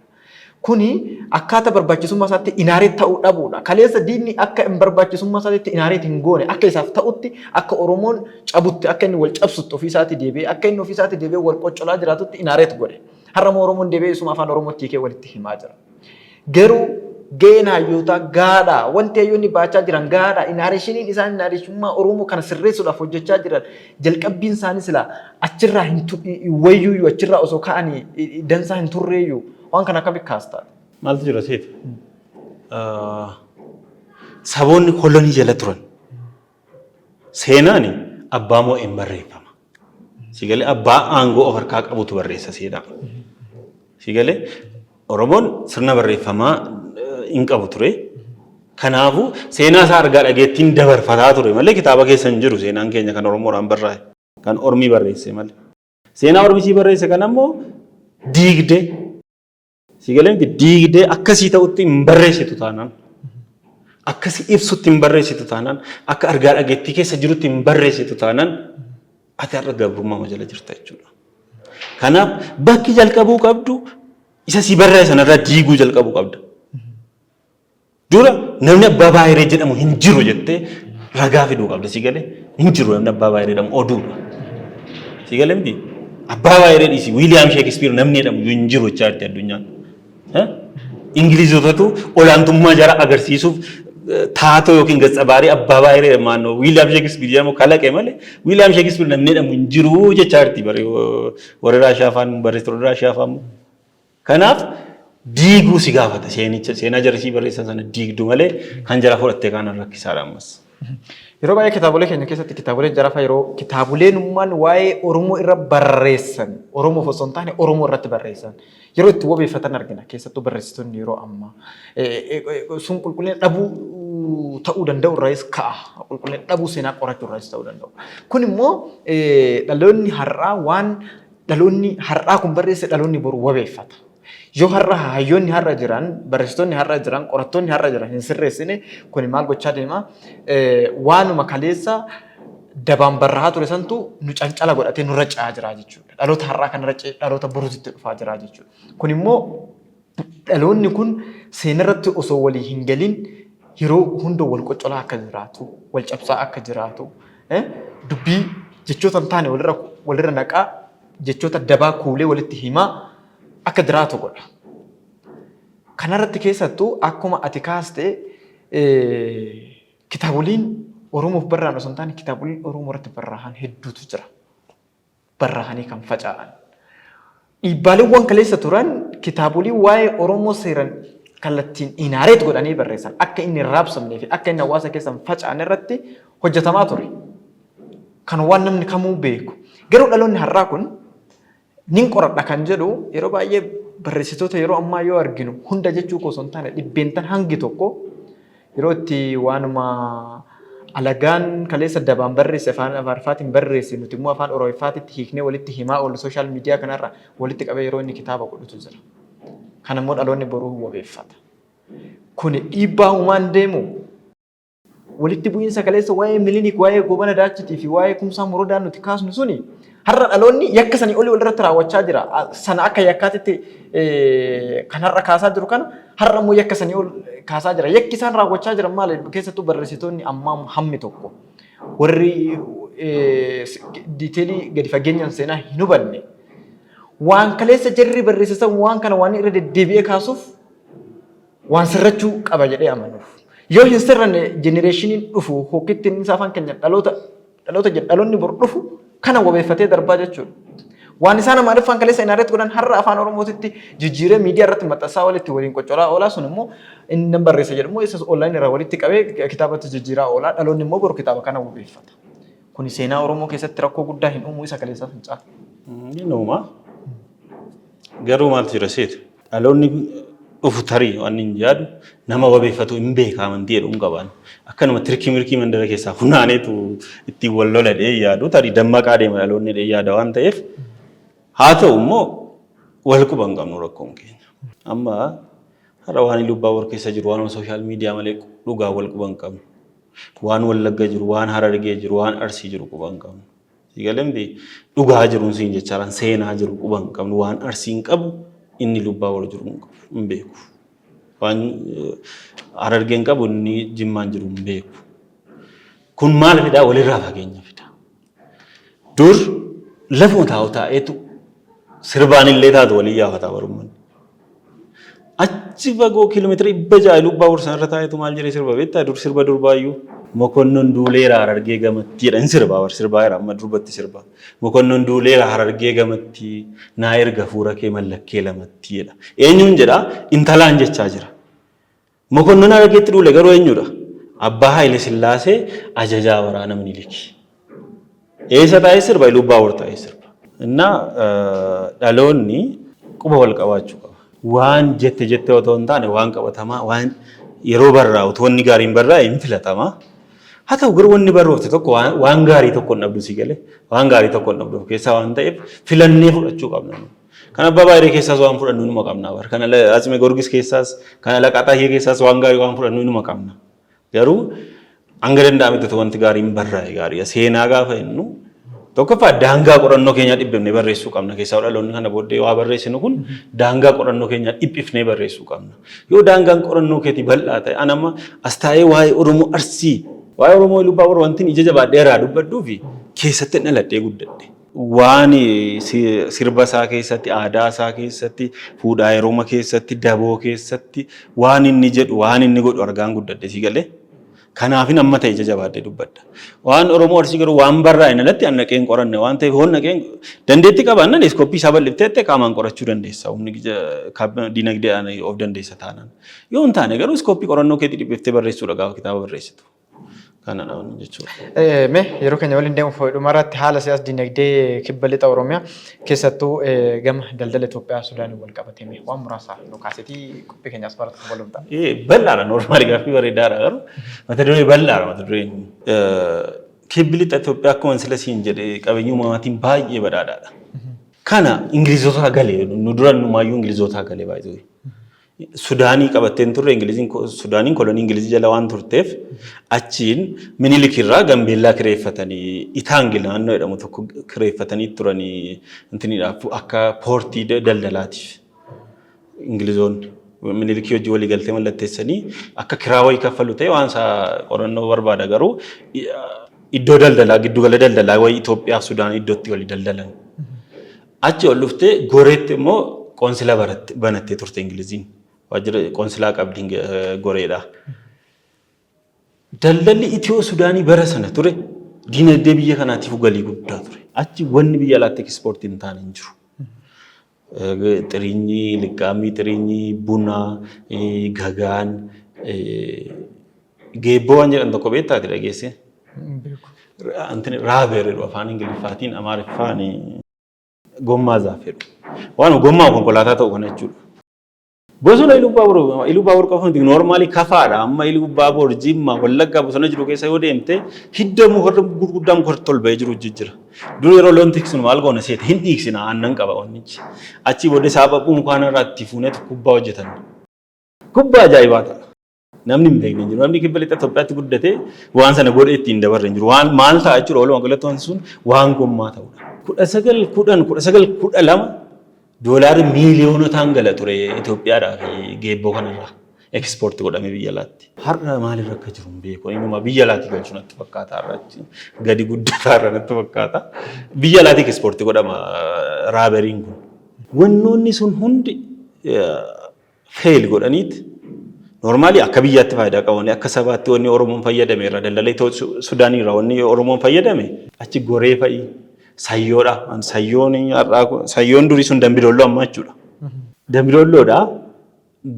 Kuni akkaataa barbaachisummaa isaatti inaareet ta'uu dhabuudha. Kaleessa diinni akka hin barbaachisummaa isaatti inaareet hin goone akka isaaf ta'utti akka Oromoon cabutti akka inni wal cabsutti ofii isaatti deebi'ee akka inni ofii isaatti deebi'ee wal qoccolaa jiraatutti inaareet godhe. Har'a Oromoon deebi'ee isuma afaan Oromootti hiikee walitti himaa jira. Garuu ga'een hayyoota gaadhaa wanti hayyoonni baachaa jiran gaadhaa inaareeshiniin isaan inaareeshummaa Oromoo kana sirreessuudhaaf hojjechaa jiran jalqabbiin isaanii sila achirraa hin wayyuyyuu achirraa osoo ka'anii dansaa hin turreeyyuu waan kana akkamitti kaastaa? Maaltu jira seet? Saboonni kolonii jala turan seenaan abbaa moo'een barreeffama. Sigalee abbaa aangoo of harkaa qabutu barreessa seenaa. Sigalee Oromoon sirna barreeffamaa hin qabu ture. Kanaafuu seenaa isaa argaa dhageettiin dabarfataa ture malee kitaaba keessa hin jiru seenaan keenya kan Oromoodhaan barraa'e kan Ormii barreesse malee. Seenaa Ormisii barreesse kan ammoo diigdee sigaleen diigdee akkasii ta'utti hin barreessitu taanaan akkasii ibsutti hin barreessitu taanaan akka argaa dhageettii keessa jirutti hin barreessitu taanaan ati har'a gabrummaa jala jirta jechuudha. Kanaaf bakki jalqabuu qabdu isa si barreessan irraa diiguu jalqabuu qabda. Dura namni Abbaa Baay'iree jedhamu hin jiru jettee ragaa fiduu qabda sigalee hin jiru namni Abbaa Baay'iree jedhamu oduudha. Sigalee miti Abbaa Baay'iree dhiisi Wiiliyaam Sheekispiir namni jedhamu hin jiru jechaa jirti addunyaan. Ingilizotatu olaantummaa jara agarsiisuuf taatoo yookiin gaafa baarii Abbaa Baay'iree maannoo Wiiliyaam Sheekispiir jedhamu kalaqe malee Wiiliyaam Sheekispiir namni jedhamu hin jiru jechaa jirti warri Raashiyaa afaan barreessitoota Raashiyaa afaan. Kanaaf diiguu si gaafata seenaa jarrisii barreessan sana diigdu malee kan jara fudhattee kaan rakkisaadha ammas. Yeroo baay'ee kitaabolee keenya keessatti kitaaboleen jarafa yeroo kitaaboleen ummaan waa'ee Oromoo irra barreessan Oromoo osoo hin taane Oromoo irratti barreessan yeroo itti wabeeffatan argina keessattuu barreessitoonni yeroo ammaa sun qulqullina dhabuu ta'uu danda'u irraas ka'a qulqullina dhabuu seenaa qorachuu irraas ta'uu danda'u. Kun immoo dhaloonni har'aa waan dhaloonni har'aa kun barreesse dhaloonni boru wabeeffata. Yoo har'a hayyoonni har'a jiran barreessitoonni har'a jiran qorattoonni har'a jiran hin sirreessine kun maal gochaa deema waanuma kaleessa dabaan barraa ture santu nu cancala godhatee nurra caa jira jechuudha. Dhaloota har'aa kanarra dhaloota boruutti dhufaa jira jechuudha. Kun immoo Dhaloonni kun seenarratti osoo walii hin galin yeroo hunda wal qocolaa akka jiraatu, wal cabsaa akka jiraatu, dubbii jechoota hin taane walirra naqaa jechoota dabaa kuulee walitti himaa akka jiraatu godha. Kanarratti keessattuu akkuma ati kaaste kitaaboliin Oromoof barraa'an osoo hin taane kitaaboliin Oromoo irratti barraa'an hedduutu jira. Barraa'anii kan faca'an. Dhiibbaaleewwan kaleessa turan kitaabolii waa'ee Oromoo seeran kallattiin inaareet godhanii barreessan akka inni hin raabsamnee fi akka inni hawaasa keessan faca'an irratti hojjetamaa ture. Kan waan namni kamuu beeku. Garuu dhaloonni har'aa kun nin qoradha kan jedhu yeroo baay'ee barreessitoota yeroo ammaa yoo arginu hunda jechuu osoo hin taane dhibbeentan hangi tokko yeroo itti waanuma alagaan kaleessa dabaan barreesse afaan Amaarifaatiin barreesse nuti immoo afaan Oromoofaatitti hiiknee walitti himaa oolu sooshaal miidiyaa kanarra walitti qabee yeroo inni kitaaba godhutu jira. Kan immoo dhaloonni boruu hubabeeffata. Kuni dhiibbaa uumaan deemu walitti bu'iinsa kaleessa waa'ee Milinik, waa'ee Goobana Daachitii fi waa'ee Kumsaa Morodaa nuti kaasnu suni har'a dhaloonni yakka sanii olii walirratti raawwachaa jira. Sana akka yakkaatitti kan har'a kaasaa jiru kana har'a immoo yakka sanii ol kaasaa jira. Yakki isaan raawwachaa jiran maali? Keessattuu barreessitoonni ammaa hammi tokko warri diiteelii gadi fageenyaan seenaa hin hubanne waan kaleessa jarri barreessisan waan kana waan irra deddeebi'ee kaasuuf waan sirrachuu qaba jedhee amanuuf. Yoo hin sirranne jenereeshiniin dhufu hokkittiin isaa afaan keenya dhaloonni bor dhufu kana wabeeffatee darbaa jechuudha. Waan isaan Amaariffaan kaleessa inaareet godhan har'a afaan Oromootitti jijjiiree miidiyaa irratti maxxansaa walitti waliin qocolaa oolaa sun immoo inni nan barreessa jedhamu isa onlaayinii irraa walitti qabee kitaabatti jijjiiraa oolaa dhaloonni immoo boru kitaaba kana wabeeffata. Kuni seenaa Oromoo keessatti rakkoo guddaa hin uumu isa kaleessaa hin caalu. Innuma garuu maaltu jira seetu dhaloonni dhufu tarii waan hin yaadu nama wabeeffatu hin beeka amantii jedhuun qaban akkanuma tirkii mirkii mandara keessaa funaaneetu ittiin wal loladhee yaadu tarii dammaqaa deema dhaloonni dhee yaada waan ta'eef haa ta'u immoo wal quba hin qabnu rakkoon keenya. Amma har'a waan lubbaa war keessa jiru waan sooshaal miidiyaa malee dhugaa wal quba hin qabnu. Waan Wallagga jiru, waan Harargee jiru, waan Arsii jiru quba hin qabnu. Sigalemti dhugaa jiruun siin jechaan seenaa jiru quba hin qabnu waan Arsiin qabu inni lubbaa war jiru hin beeku. Waan Harargeen qabu inni Jimmaan jiru hin beeku. Kun maal fidaa walirraa fageenya fida. Dur lafuma taa'u taa'eetu sirbaan illee taatu walii yaafataa barumman. Achi fagoo kiiloomeetira 600 lubbaa war sanarra taa'eetu maal jedhee sirba beektaa dur sirba durbaayyuu. Mokonnon duuleera Harargee gamatti jedhan sirbaa war sirbaa jira amma durbatti sirbaa. Mokonnon duuleera Harargee gamatti naa erga fuura kee mallakkee lamatti jedha. Eenyuun jedhaa intalaan jechaa jira. Mokonnon Harargeetti duule garuu eenyudha? Abbaa Haayile Sillaasee ajajaa waraana Miniliki. Eessa taa'ee sirba? Lubbaa war taa'ee sirba. Innaa dhaloonni quba wal qabaachuu qaba. Waan jette otoo hin taane waan qabatamaa waan yeroo barraa'u wanni gaariin barraa'e hin filatamaa. Haa ta'u garuu wanni barroofte tokko waan gaarii tokko hin dhabdu si galee waan gaarii tokko hin dhabdu keessaa waan ta'eef filannee fudhachuu qabna. Kan Abbaa Baay'ee keessaas waan fudhannu inuma qabna. Kan Atsime Gorgis keessaas kan Laqaaxaayee keessaas waan gaarii waan fudhannu inuma qabna. Garuu hanga danda'ametti wanti gaariin barraa'e gaarii seenaa gaafa jennu tokkoffaa daangaa qorannoo keenyaa dhibbifnee barreessuu qabna. Keessaa dhaloonni kana booddee waa barreessinu kun daangaa qorannoo keenyaa dhibbifnee barreessuu qabna. Yoo daangaan qorannoo keetii bal'aa ta'e anama as taa'ee waa'ee Oromoo Arsii waa'ee Oromoo lubbaa war wantiin ija jabaadhee irraa dubbadhuu fi keessatti dhaladhee guddadhe. Waan sirba isaa keessatti, aadaa isaa keessatti, fuudhaa heeruma keessatti, daboo keessatti waan inni jedhu, waan inni godhu argaan guddadhe si galee. Kanaafin amma ta'e ija jabaadhee dubbadha. Waan Oromoo Arsii garuu waan barraa'e nalatti an naqeen qoranne waan ta'eef hoon naqeen dandeetti qabaannan iskooppii isaa bal'iftee qaamaan qorachuu dandeessa. Humni dinagdeedhaan of dandeessa taanaan. Yoo hin taane garuu iskooppii qorannoo keetii dhiphiftee barreessuudha gaafa kitaaba barreessitu. Kana dhawan jechuudha. Mee yeroo keenya waliin deemuuf dhumarratti haala siyaas dinagdee kibba lixa Oromiyaa keessattuu gama daldala Itoophiyaa Sudaanii wal qabatee waan muraasa lokaasetii qophii keenyaas baratu waliin ta'a. Bal'aadha noormaali gaaffii bareedaadha garuu mata duree bal'aadha mata dureen. Kibbi lixa Itoophiyaa akkuma sila siin jedhe qabeenyummaatiin baay'ee badhaadhaadha. Kana Ingilizoota galee nu duran numaayyuu Ingilizoota galee baay'ee. Sudaanii qabatteen turre Sudaaniin kolonii Ingilizii jala waan turteef achiin Minilik irraa Gambeellaa kireeffatanii Itaangil naannoo jedhamu tokko kireeffatanii turanii intiniidhaaf akka poortii daldalaatiif. Ingilizoon minilikii hojii walii galtee mallatteessanii akka kiraa wayii kaffalu ta'e waan isaa qorannoo barbaada garuu iddoo daldalaa giddugala daldalaa wayii Itoophiyaa fi Sudaan iddootti walii daldalan. Achi ol dhuftee Goreetti immoo qoonsilaa banattee turte Ingiliziin. Waajjira qoonsilaa qabdi Goreedha. Daldalli Itiyoo Sudaanii bara sana ture diinagdee biyya kanaatiif galii guddaa ture. Achi wanni biyya alaatti ekspoortii hin taane hin jiru. Xiriinyi, liqaamii xiriinyi, buna, gagaan, geebboo waan jedhan tokko beektaati dhageesse. Raabeeridha afaan Ingiliffaatiin Amaariffaan gommaa zaafedha. Waan gommaa konkolaataa ta'u kana jechuudha. Bosona Iluu Baabur qofa miti noormaali kafaadha. Amma Iluu Baabur Jimmaa Wallaggaa bosona jiru keessa yoo deemte hidda muka gurguddaa muka tol ba'ee jiru jira. Dur yeroo loon tiksinu maal goona seeta hin dhiiksina aannan qaba wannichi. Achi booda saaphaphuu mukaan irraa itti fuunetu kubbaa hojjetan. Kubbaa ajaa'ibaa ta'a. Namni hin beekne jiru. Namni kibba lixa Itoophiyaatti guddate waan sana godhee ittiin dabarre hin jiru. Waan maal ta'a jechuudha walumaa galatti wanti sun waan gommaa ta'udha. 1912 doolaari miiliyoonotaan gala ture Itoophiyaadhaa fi geebboo kanarraa ekspoortii godhame biyya alaatti. Har'a maalirra akka jiru hin beeku. Inni biyya alaatti galchu natti fakkaata har'achi. Gadi guddataa irra natti fakkaata. Biyya alaatti ekspoortii godhama raaberiin kun. Wannoonni sun hundi fail godhaniiti. Normaali akka biyyaatti faayidaa qaban akka sabaatti wanni Oromoon fayyadame irra daldala Sudaanii irraa wanni Oromoon fayyadame achi goree fa'i. Sayyoodha. Sayyoon durii sun Dambidolloo amma jechuudha. Dambidolloodha.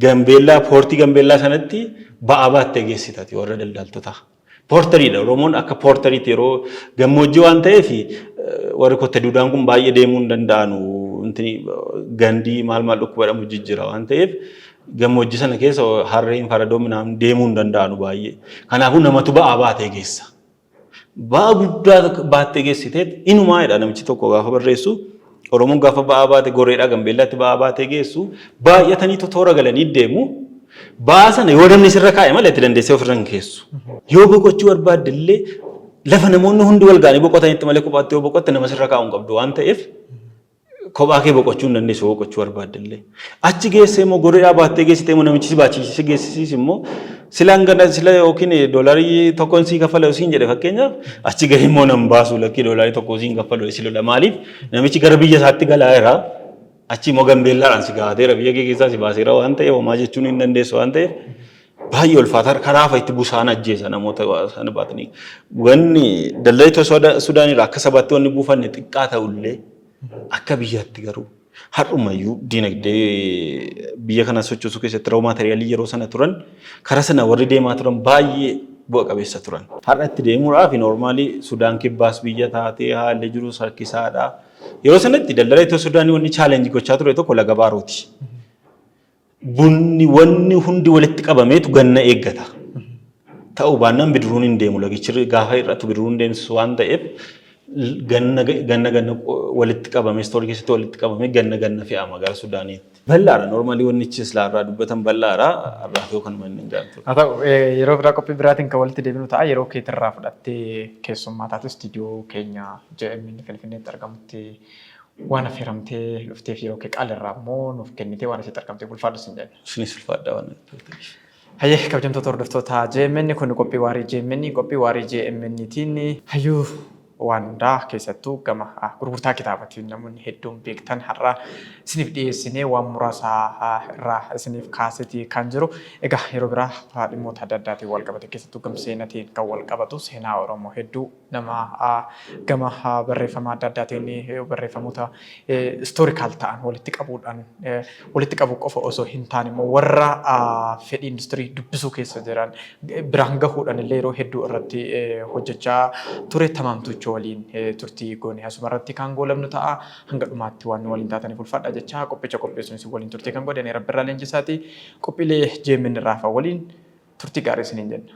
Gambeellaa poortii Gambeellaa sanatti ba'aa baattee geessitaati warra daldaltoota. Poortariidha. Oromoon akka poortariitti yeroo gammoojjii waan ta'eef warri kotte duudaan kun baay'ee deemuu hin danda'anu. Gandii maal dhukkubadhamu jijjiira waan ta'eef gammoojjii sana keessa harreen faradoo minaan deemuu hin danda'anu baay'ee. Kanaafuu namatu ba'aa baatee geessa. Ba'aa guddaa baattee geessiteet inumaadha namichi tokko gaafa barreessu Oromoon gaafa ba'aa baate Goreedhaa Gambeellaatti ba'aa baatee geessu baay'atanii toora galanii deemu ba'aa sana yoo namni sirra kaa'e malee itti dandeessee ofirra hin keessu. Yoo boqochuu barbaadde illee lafa namoonni hundi wal ga'anii boqotanitti malee kophaatti yoo boqotte nama sirra kaa'uu hin qabdu waan ta'eef kophaa kee boqochuu hin dandeessu boqochuu barbaadde illee. Achi geessee immoo Goreedhaa baattee geessitee immoo namichi si baachisiise geessisiis immoo silaan ganda sila yookiin doolarii tokkoon sii kaffala siin jedhe fakkeenyaaf achi gahee immoo nan baasu lakkii doolarii tokkoo siin kaffalu si lola maaliif namichi gara biyya isaatti galaa jira achi immoo Gambeellaadhaan si gaateera biyya kee keessaa si baaseera waan ta'eef homaa jechuun hin dandeessu waan ta'eef baay'ee ulfaata karaa fa'itti busaan ajjeesa namoota sana baatanii wanni daldaltoota Sudaaniirraa akka sabaatti wanni buufanne xiqqaa ta'ullee akka biyyaatti garuu har'umayyuu diinagdee biyya kana sochoosuu keessatti raw maateriaalii yeroo sana turan karaa sana warri deemaa turan baay'ee bu'a qabeessa turan. Har'atti deemuudhaaf noormaalii Sudaan kibbaas biyya taatee haalli jiru harkisaadha. Yeroo sanatti daldaltoota Sudaanii wanni chaalenjii gochaa ture tokko laga baarooti. Bunni wanni hundi walitti qabameetu ganna eeggata. Ta'uu baannaan bidiruun hin deemu lagichi gaafa irratti bidiruun hin deemsisu waan ta'eef ganna walitti qabame istoorii keessatti walitti qabame ganna fe'ama gara Sudaaniitti. Bal'aadha noormaalii wanni islaarraa dubbatan bal'aadha irraa fi yookaan manni hin gaantu. Haa ta'u yeroo biraa qophii biraatiin kan walitti deebinu ta'a yeroo keetirraa fudhattee keessummaa taatu istiidiyoo keenya JMN Finfinneetti argamutti waan affeeramtee dhufteef yeroo kee qaalirraa immoo nuuf kennitee waan asitti argamtee bulfaadhu sin jenna. Isinis ulfaadha waan ta'eef. Hayyee kabajamtoota hordoftoota JMN kun qophii waarii JMNtiin hayyuu waan hundaa keessattuu gama gurgurtaa kitaabatiin namoonni hedduun beektan har'a isiniif dhiyeessinee waan muraasa irraa isiniif kaasetii kan jiru. Egaa yeroo biraa dhimmoota adda addaatiin wal qabate keessattuu gama seenaatiin kan wal qabatu seenaa Oromoo hedduu nama gama barreeffama adda addaatiin barreeffamoota istoorikaal ta'an walitti qabu qofa osoo hin taane immoo warra fedhii industirii dubbisuu keessa jiran biraan gahuudhaan illee yeroo hedduu irratti hojjechaa ture tamaamtu waliin turtii goone asuma irratti kan goolabnu ta'a hanga dhumaatti waan waliin taataniif ulfaadha jecha qophicha qopheessuun waliin turtii kan godhani Rabbi irraa leenjisaati qophiilee JMN irraa waliin turtii gaarii isiniin jenna.